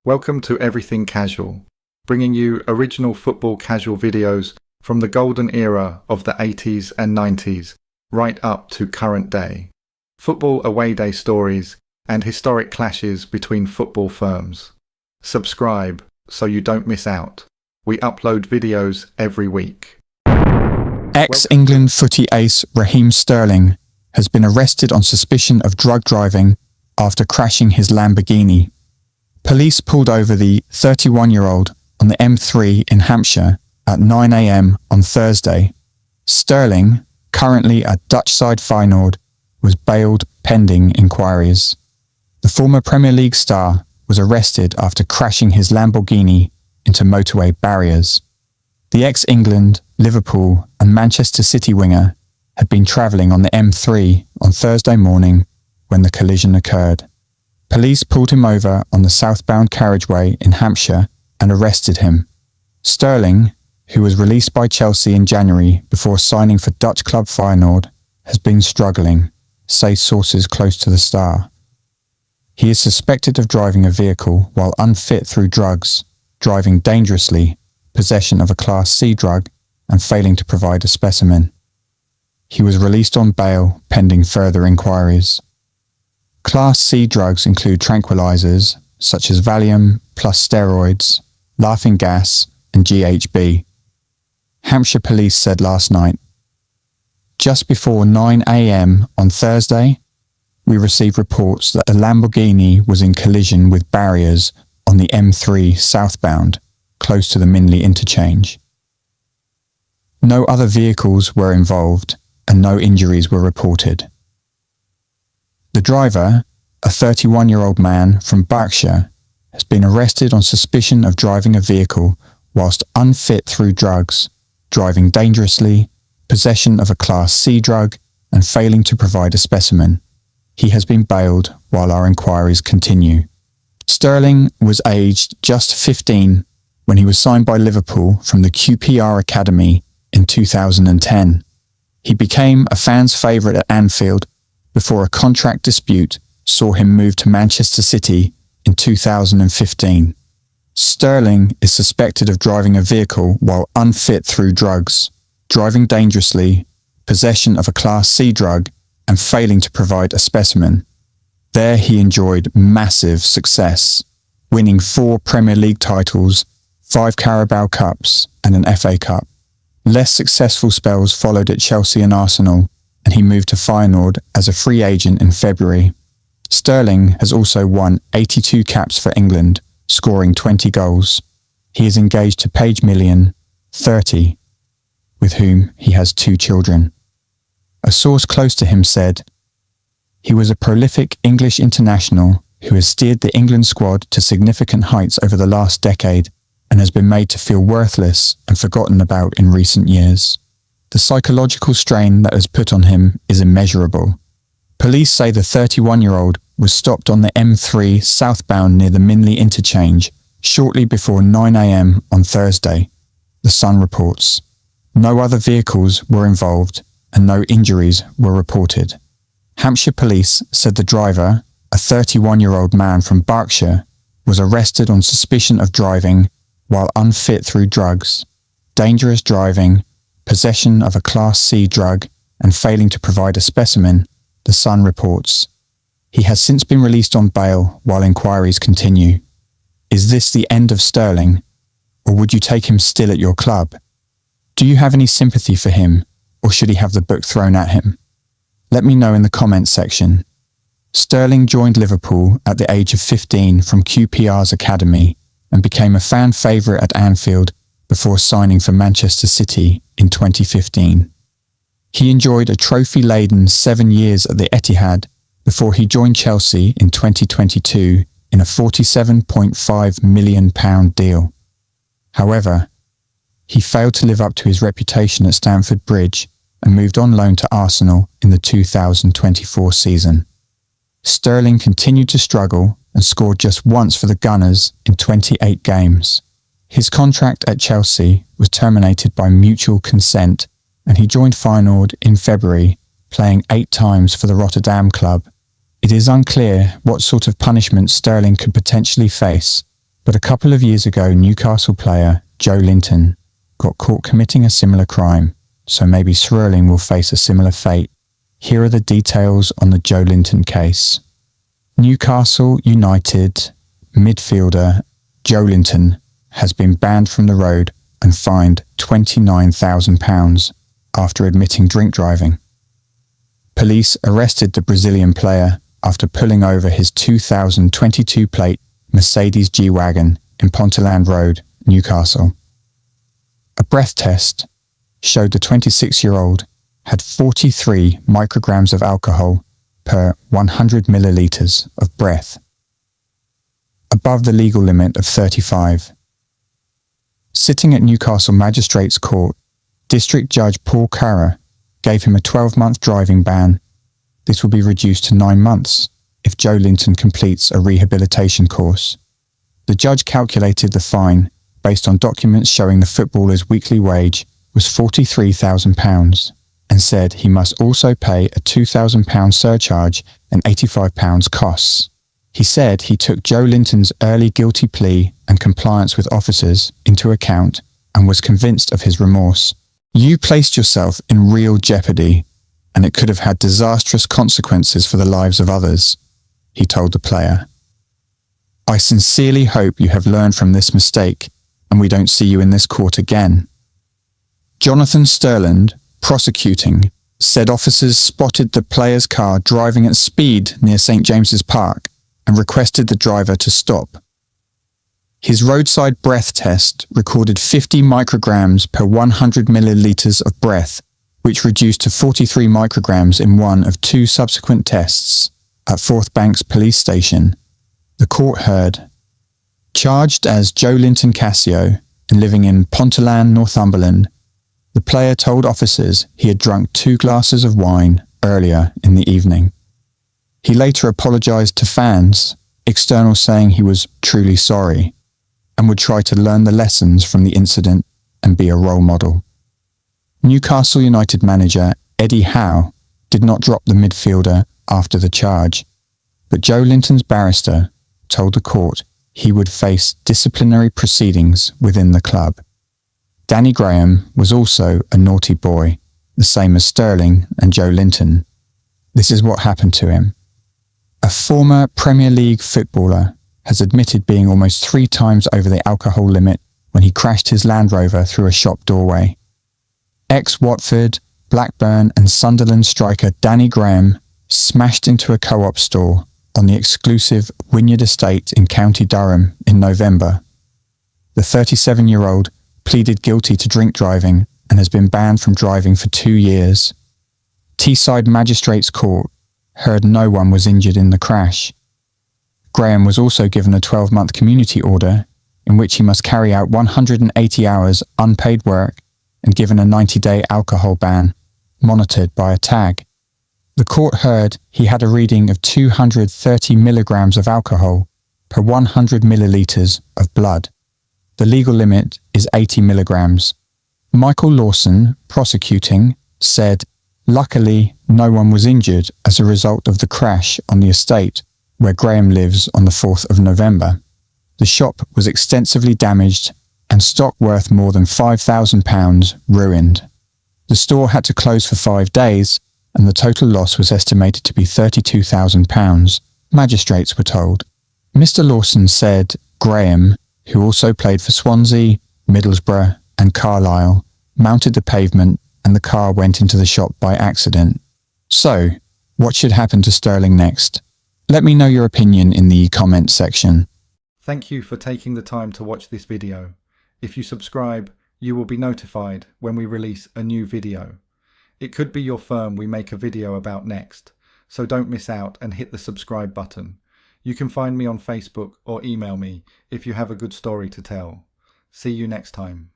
Welcome to Everything Casual, bringing you original football casual videos from the golden era of the 80s and 90s, right up to current day. Football away day stories and historic clashes between football firms. Subscribe so you don't miss out. We upload videos every week. Ex-England footy ace Raheem Sterling has been arrested on suspicion of drug driving after crashing his Lamborghini. Police pulled over the 31-year-old on the M3 in Hampshire at 9 a.m. on Thursday. Sterling, currently at Dutch side Feyenoord, was bailed pending enquiries. The former Premier League star was arrested after crashing his Lamborghini into motorway barriers. The ex-England, Liverpool and Manchester City winger had been travelling on the M3 on Thursday morning when the collision occurred. Police pulled him over on the southbound carriageway in Hampshire and arrested him. Sterling, who was released by Chelsea in January before signing for Dutch club Feyenoord, has been struggling, say sources close to the star. He is suspected of driving a vehicle while unfit through drugs, driving dangerously, possession of a Class C drug, and failing to provide a specimen. He was released on bail pending further inquiries. Class C drugs include tranquilizers such as Valium plus steroids, laughing gas, and GHB. Hampshire police said last night, "Just before 9 a.m. on Thursday, we received reports that a Lamborghini was in collision with barriers on the M3 southbound, close to the Minley interchange. No other vehicles were involved and no injuries were reported. The driver, a 31-year-old man from Berkshire, has been arrested on suspicion of driving a vehicle whilst unfit through drugs, driving dangerously, possession of a Class C drug, and failing to provide a specimen. He has been bailed while our inquiries continue." Sterling was aged just 15 when he was signed by Liverpool from the QPR Academy in 2010. He became a fan's favourite at Anfield before a contract dispute saw him move to Manchester City in 2015. Sterling is suspected of driving a vehicle while unfit through drugs, driving dangerously, possession of a Class C drug, and failing to provide a specimen. There he enjoyed massive success, winning 4 Premier League titles, 5 Carabao Cups, and an FA Cup. Less successful spells followed at Chelsea and Arsenal, and he moved to Feyenoord as a free agent in February. Sterling has also won 82 caps for England, scoring 20 goals. He is engaged to Paige Million, 30, with whom he has 2 children. A source close to him said, "He was a prolific English international who has steered the England squad to significant heights over the last decade and has been made to feel worthless and forgotten about in recent years. The psychological strain that was put on him is immeasurable." Police say the 31-year-old was stopped on the M3 southbound near the Minley interchange shortly before 9 a.m. on Thursday, The Sun reports. No other vehicles were involved and no injuries were reported. Hampshire police said the driver, a 31-year-old man from Berkshire, was arrested on suspicion of driving while unfit through drugs, dangerous driving, possession of a Class C drug, and failing to provide a specimen, The Sun reports. He has since been released on bail while inquiries continue. Is this the end of Sterling, or would you take him still at your club? Do you have any sympathy for him, or should he have the book thrown at him? Let me know in the comments section. Sterling joined Liverpool at the age of 15 from QPR's academy and became a fan favourite at Anfield before signing for Manchester City in 2015. He enjoyed a trophy-laden 7 years at the Etihad before he joined Chelsea in 2022 in a £47.5 million deal. However, he failed to live up to his reputation at Stamford Bridge and moved on loan to Arsenal in the 2024 season. Sterling continued to struggle and scored just once for the Gunners in 28 games. His contract at Chelsea was terminated by mutual consent, and he joined Feyenoord in February, playing 8 times for the Rotterdam club. It is unclear what sort of punishment Sterling could potentially face, But a couple of years ago, Newcastle player Joe Linton got caught committing a similar crime, so maybe Sterling will face a similar fate. Here are the details on the Joe Linton case. Newcastle United midfielder Joe Linton has been banned from the road and fined £29,000 after admitting drink driving. Police arrested the Brazilian player after pulling over his 2022 plate Mercedes G-Wagon in Ponteland Road, Newcastle. A breath test showed the 26-year-old had 43 micrograms of alcohol per 100 millilitres of breath, above the legal limit of 35. Sitting at Newcastle Magistrates Court, District Judge Paul Carra gave him a 12-month driving ban. This will be reduced to 9 months if Joe Linton completes a rehabilitation course. The judge calculated the fine based on documents showing the footballer's weekly wage was £43,000 and said he must also pay a £2,000 surcharge and £85 costs. He said he took Joe Linton's early guilty plea and compliance with officers into account and was convinced of his remorse. You placed yourself in real jeopardy, and it could have had disastrous consequences for the lives of others, he told the player. I sincerely hope you have learned from this mistake and we don't see you in this court again. Jonathan Sterling, prosecuting, said officers spotted the player's car driving at speed near St James's Park and requested the driver to stop. His roadside breath test recorded 50 micrograms per 100 millilitres of breath, which reduced to 43 micrograms in one of 2 subsequent tests at Forth Banks Police Station. The court heard, charged as Joe Linton Cassio and living in Ponteland, Northumberland, the player told officers he had drunk 2 glasses of wine earlier in the evening. He later apologised to fans, external saying he was truly sorry and would try to learn the lessons from the incident and be a role model. Newcastle United manager Eddie Howe did not drop the midfielder after the charge, but Joe Linton's barrister told the court he would face disciplinary proceedings within the club. Danny Graham was also a naughty boy, the same as Sterling and Joe Linton. This is what happened to him. A former Premier League footballer has admitted being almost 3 times over the alcohol limit when he crashed his Land Rover through a shop doorway. Ex-Watford, Blackburn and Sunderland striker Danny Graham smashed into a co-op store on the exclusive Wynyard Estate in County Durham in November. The 37-year-old pleaded guilty to drink driving and has been banned from driving for 2 years. Teesside Magistrates Court heard no one was injured in the crash. Graham was also given a 12-month community order in which he must carry out 180 hours unpaid work and given a 90-day alcohol ban, monitored by a tag. The court heard he had a reading of 230 milligrams of alcohol per 100 millilitres of blood. The legal limit is 80 milligrams. Michael Lawson, prosecuting, said, "Luckily, no one was injured as a result of the crash on the estate where Graham lives on the 4th of November. The shop was extensively damaged and stock worth more than £5,000 ruined. The store had to close for 5 days and the total loss was estimated to be £32,000, magistrates were told." Mr. Lawson said Graham, who also played for Swansea, Middlesbrough and Carlisle, mounted the pavement and the car went into the shop by accident. So, what should happen to Sterling next? Let me know your opinion in the comment section. Thank you for taking the time to watch this video. If you subscribe, you will be notified when we release a new video. It could be your firm we make a video about next, so don't miss out and hit the subscribe button. You can find me on Facebook or email me if you have a good story to tell. See you next time.